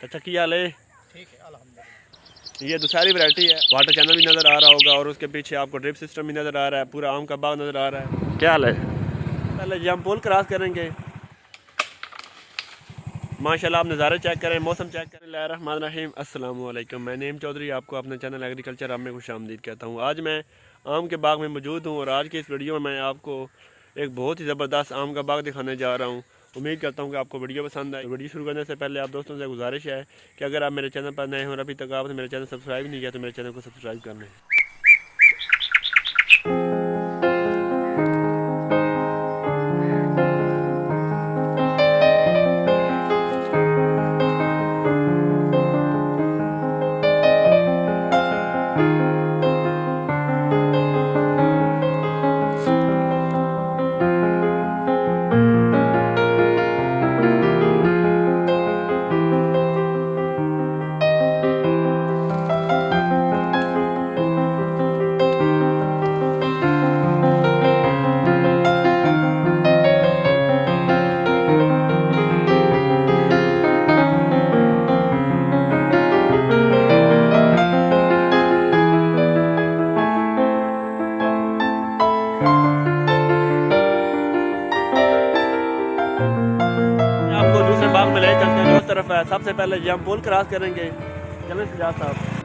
अच्छा क्या हाल है? ठीक है अल्हम्दुलिल्लाह। ये दूसरी वैरायटी है, वाटर चैनल भी नज़र आ रहा होगा और उसके पीछे आपको ड्रिप सिस्टम भी नज़र आ रहा है, पूरा आम का बाग नज़र आ रहा है। क्या हाल है? पहले जी हम पुल क्रॉस करेंगे। माशाल्लाह आप नज़ारे चेक करें, मौसम चेक करें। बिस्मिल्लाहिर्रहमानिर्रहीम, अस्सलाम वालेकुम। मैं नेम चौधरी आपको अपने चैनल एग्रीकल्चर आप में खुशामदीद कहता हूँ। आज मैं आम के बाग में मौजूद हूँ और आज की इस वीडियो में मैं आपको एक बहुत ही ज़बरदस्त आम का बाग दिखाने जा रहा हूँ। उम्मीद करता हूँ कि आपको वीडियो पसंद आए। वीडियो शुरू करने से पहले आप दोस्तों से गुजारिश है कि अगर आप मेरे चैनल पर नए हो और अभी तक आपने मेरे चैनल सब्सक्राइब नहीं किया तो मेरे चैनल को सब्सक्राइब कर लें। आपको दूसरे बाग में ले चलते हैं जो उस तरफ है। सबसे पहले जी हम पुल क्रॉस करेंगे। चलें सजाद साहब।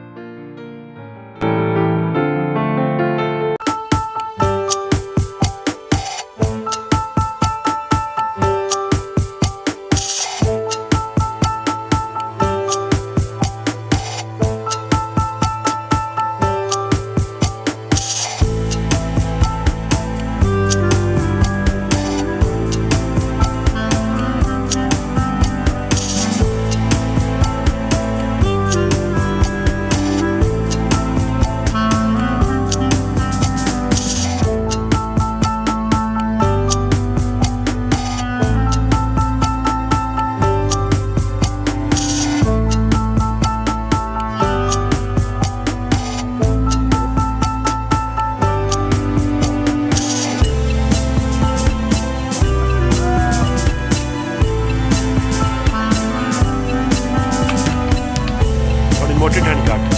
मोटी ठंड काट